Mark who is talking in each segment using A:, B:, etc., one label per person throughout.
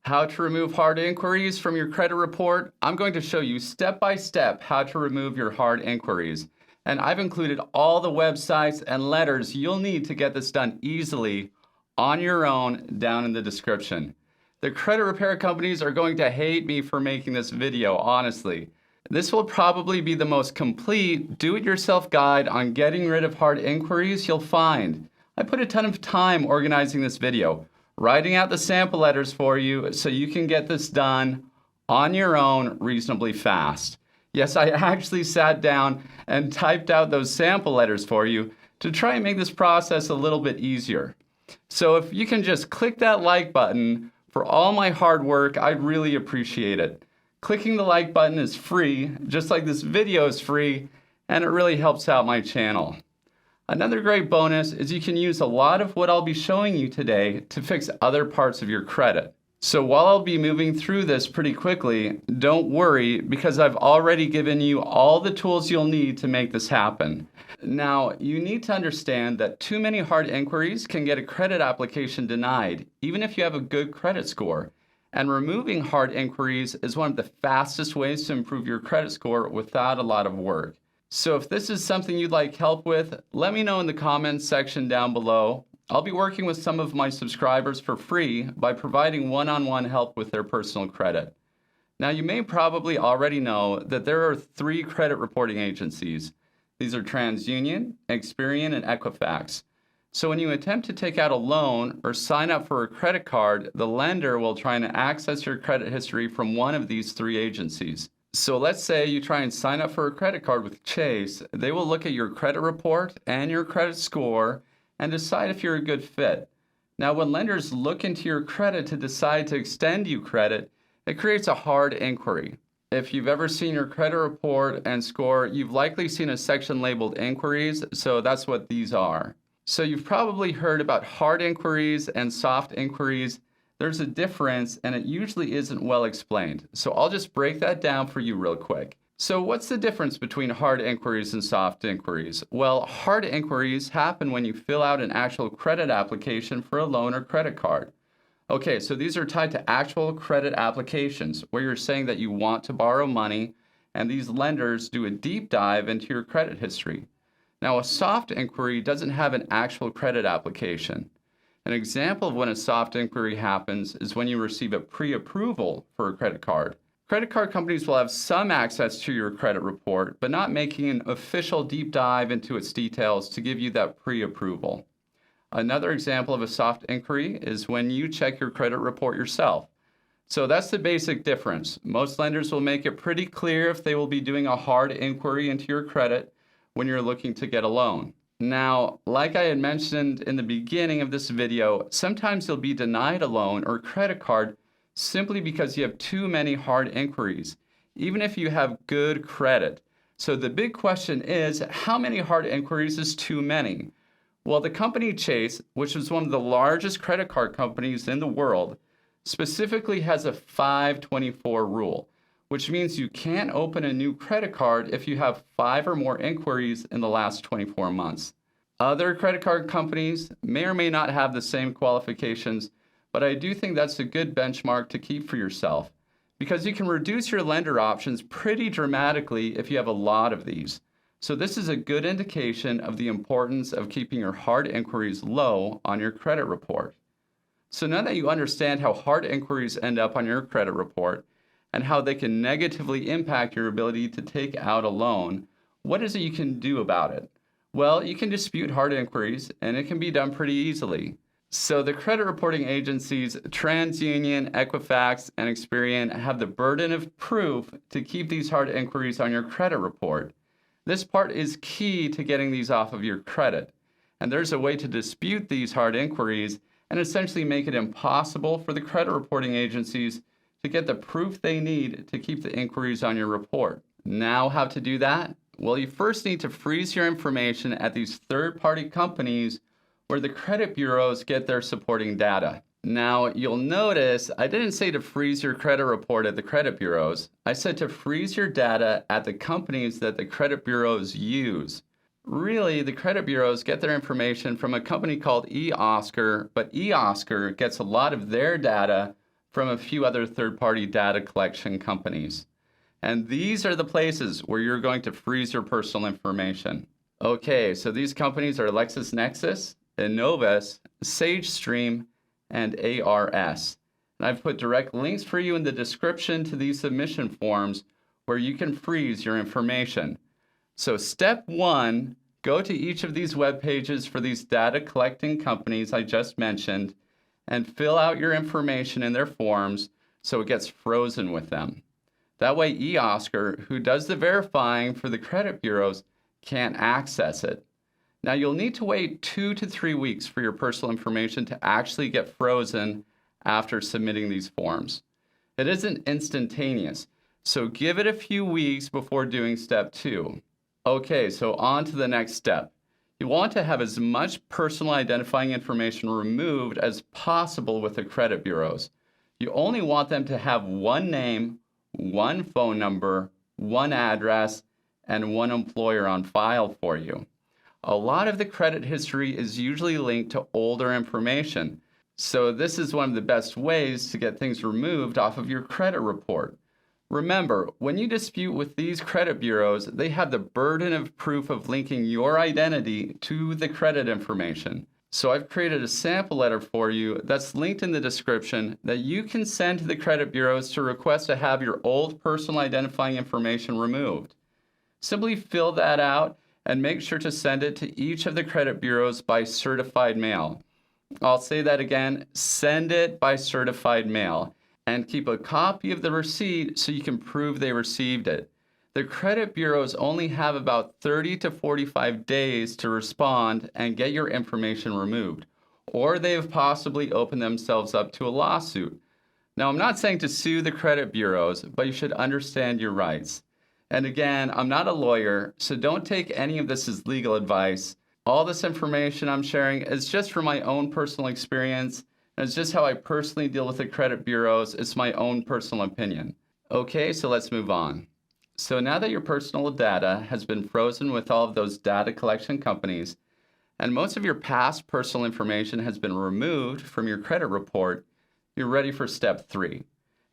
A: How to remove hard inquiries from your credit report. I'm going to show you step by step how to remove your hard inquiries. And I've included all the websites and letters you'll need to get this done easily on your own down in the description. The credit repair companies are going to hate me for making this video, honestly. This will probably be the most complete do-it-yourself guide on getting rid of hard inquiries you'll find. I put a ton of time organizing this video, writing out the sample letters for you so you can get this done on your own reasonably fast. Yes, I actually sat down and typed out those sample letters for you to try and make this process a little bit easier. So if you can just click that like button for all my hard work, I'd really appreciate it. Clicking the like button is free, just like this video is free, and it really helps out my channel. Another great bonus is you can use a lot of what I'll be showing you today to fix other parts of your credit. So while I'll be moving through this pretty quickly, don't worry because I've already given you all the tools you'll need to make this happen. Now, you need to understand that too many hard inquiries can get a credit application denied, even if you have a good credit score. And removing hard inquiries is one of the fastest ways to improve your credit score without a lot of work. So if this is something you'd like help with, let me know in the comments section down below. I'll be working with some of my subscribers for free by providing one-on-one help with their personal credit. Now, you may probably already know that there are 3 credit reporting agencies. These are TransUnion, Experian, and Equifax. So when you attempt to take out a loan or sign up for a credit card, the lender will try and access your credit history from one of these 3 agencies. So let's say you try and sign up for a credit card with Chase. They will look at your credit report and your credit score and decide if you're a good fit. Now, when lenders look into your credit to decide to extend you credit, it creates a hard inquiry. If you've ever seen your credit report and score, you've likely seen a section labeled inquiries, so that's what these are. So you've probably heard about hard inquiries and soft inquiries. There's a difference, and it usually isn't well explained. So I'll just break that down for you real quick. So what's the difference between hard inquiries and soft inquiries? Well, hard inquiries happen when you fill out an actual credit application for a loan or credit card. Okay, so these are tied to actual credit applications where you're saying that you want to borrow money, and these lenders do a deep dive into your credit history. Now, a soft inquiry doesn't have an actual credit application. An example of when a soft inquiry happens is when you receive a pre-approval for a credit card. Credit card companies will have some access to your credit report, but not making an official deep dive into its details to give you that pre-approval. Another example of a soft inquiry is when you check your credit report yourself. So that's the basic difference. Most lenders will make it pretty clear if they will be doing a hard inquiry into your credit when you're looking to get a loan. Now, like I had mentioned in the beginning of this video, sometimes you'll be denied a loan or credit card simply because you have too many hard inquiries, even if you have good credit. So the big question is, how many hard inquiries is too many? Well, the company Chase, which is one of the largest credit card companies in the world, specifically has a 524 rule, which means you can't open a new credit card if you have 5 or more inquiries in the last 24 months. Other credit card companies may or may not have the same qualifications, but I do think that's a good benchmark to keep for yourself because you can reduce your lender options pretty dramatically if you have a lot of these. So this is a good indication of the importance of keeping your hard inquiries low on your credit report. So now that you understand how hard inquiries end up on your credit report, and how they can negatively impact your ability to take out a loan, what is it you can do about it? Well, you can dispute hard inquiries, and it can be done pretty easily. So the credit reporting agencies, TransUnion, Equifax, and Experian have the burden of proof to keep these hard inquiries on your credit report. This part is key to getting these off of your credit. And there's a way to dispute these hard inquiries and essentially make it impossible for the credit reporting agencies to get the proof they need to keep the inquiries on your report. Now, how to do that? Well, you first need to freeze your information at these third-party companies where the credit bureaus get their supporting data. Now, you'll notice I didn't say to freeze your credit report at the credit bureaus. I said to freeze your data at the companies that the credit bureaus use. Really, the credit bureaus get their information from a company called eOscar, but eOscar gets a lot of their data from a few other third-party data collection companies. And these are the places where you're going to freeze your personal information. Okay, so these companies are LexisNexis, Innovis, SageStream, and ARS. And I've put direct links for you in the description to these submission forms where you can freeze your information. So step 1, go to each of these web pages for these data collecting companies I just mentioned and fill out your information in their forms so it gets frozen with them. That way eOscar, who does the verifying for the credit bureaus, can't access it. Now you'll need to wait 2 to 3 weeks for your personal information to actually get frozen after submitting these forms. It isn't instantaneous, so give it a few weeks before doing step 2. Okay, so on to the next step. You want to have as much personal identifying information removed as possible with the credit bureaus. You only want them to have one name, one phone number, one address, and one employer on file for you. A lot of the credit history is usually linked to older information, so this is one of the best ways to get things removed off of your credit report. Remember, when you dispute with these credit bureaus, they have the burden of proof of linking your identity to the credit information. So I've created a sample letter for you that's linked in the description that you can send to the credit bureaus to request to have your old personal identifying information removed. Simply fill that out and make sure to send it to each of the credit bureaus by certified mail. I'll say that again, send it by certified mail, and keep a copy of the receipt so you can prove they received it. The credit bureaus only have about 30 to 45 days to respond and get your information removed, or they have possibly opened themselves up to a lawsuit. Now, I'm not saying to sue the credit bureaus, but you should understand your rights. And again, I'm not a lawyer, so don't take any of this as legal advice. All this information I'm sharing is just from my own personal experience, and it's just how I personally deal with the credit bureaus. It's my own personal opinion. Okay, so let's move on. So now that your personal data has been frozen with all of those data collection companies, and most of your past personal information has been removed from your credit report, you're ready for step 3.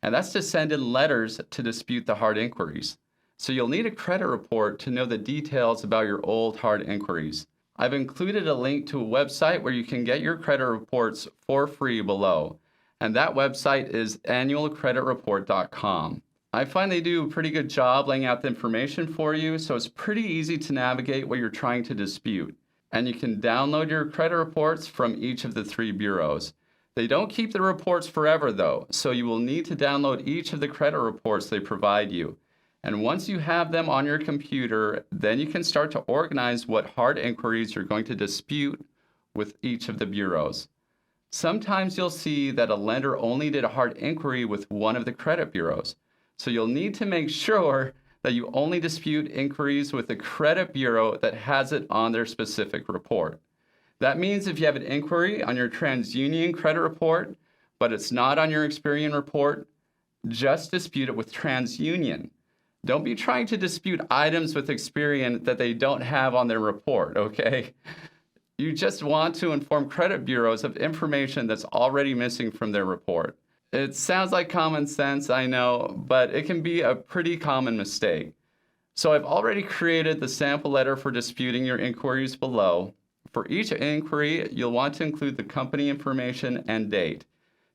A: And that's to send in letters to dispute the hard inquiries. So you'll need a credit report to know the details about your old hard inquiries. I've included a link to a website where you can get your credit reports for free below, and that website is annualcreditreport.com. I find they do a pretty good job laying out the information for you, so it's pretty easy to navigate what you're trying to dispute. And you can download your credit reports from each of the 3 bureaus. They don't keep the reports forever though, so you will need to download each of the credit reports they provide you. And once you have them on your computer, then you can start to organize what hard inquiries you're going to dispute with each of the bureaus. Sometimes you'll see that a lender only did a hard inquiry with one of the credit bureaus. So you'll need to make sure that you only dispute inquiries with the credit bureau that has it on their specific report. That means if you have an inquiry on your TransUnion credit report, but it's not on your Experian report, just dispute it with TransUnion. Don't be trying to dispute items with Experian that they don't have on their report, okay? You just want to inform credit bureaus of information that's already missing from their report. It sounds like common sense, I know, but it can be a pretty common mistake. So I've already created the sample letter for disputing your inquiries below. For each inquiry, you'll want to include the company information and date.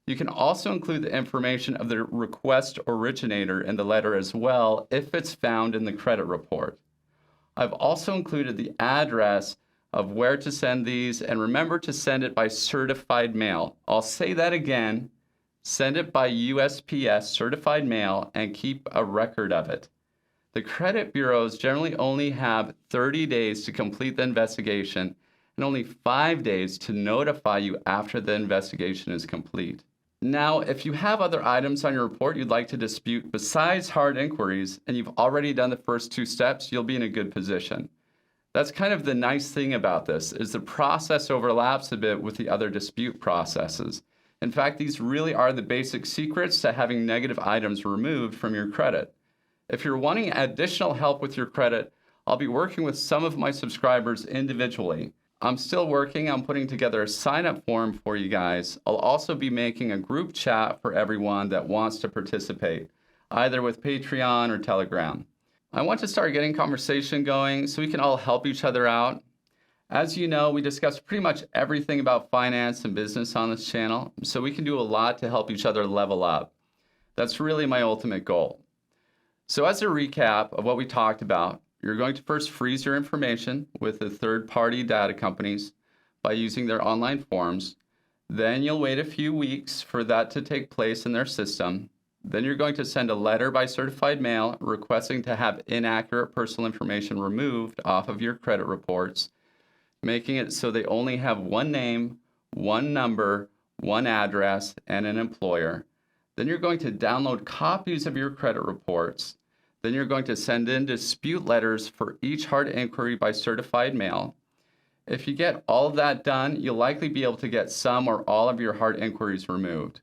A: You can also include the information of the request originator in the letter as well if it's found in the credit report. I've also included the address of where to send these, and remember to send it by certified mail. I'll say that again. Send it by USPS certified mail and keep a record of it. The credit bureaus generally only have 30 days to complete the investigation and only 5 days to notify you after the investigation is complete. Now, if you have other items on your report you'd like to dispute besides hard inquiries, and you've already done the first 2 steps, you'll be in a good position. That's kind of the nice thing about this, is the process overlaps a bit with the other dispute processes. In fact, these really are the basic secrets to having negative items removed from your credit. If you're wanting additional help with your credit, I'll be working with some of my subscribers individually. I'm still working on putting together a sign-up form for you guys. I'll also be making a group chat for everyone that wants to participate, either with Patreon or Telegram. I want to start getting conversation going so we can all help each other out. As you know, we discuss pretty much everything about finance and business on this channel, so we can do a lot to help each other level up. That's really my ultimate goal. So as a recap of what we talked about, you're going to first freeze your information with the third-party data companies by using their online forms. Then you'll wait a few weeks for that to take place in their system. Then you're going to send a letter by certified mail requesting to have inaccurate personal information removed off of your credit reports, making it so they only have one name, one number, one address, and an employer. Then you're going to download copies of your credit reports. Then you're going to send in dispute letters for each hard inquiry by certified mail. If you get all of that done, you'll likely be able to get some or all of your hard inquiries removed.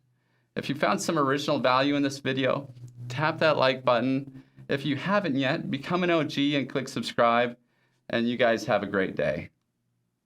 A: If you found some original value in this video, tap that like button. If you haven't yet, become an OG and click subscribe, and you guys have a great day.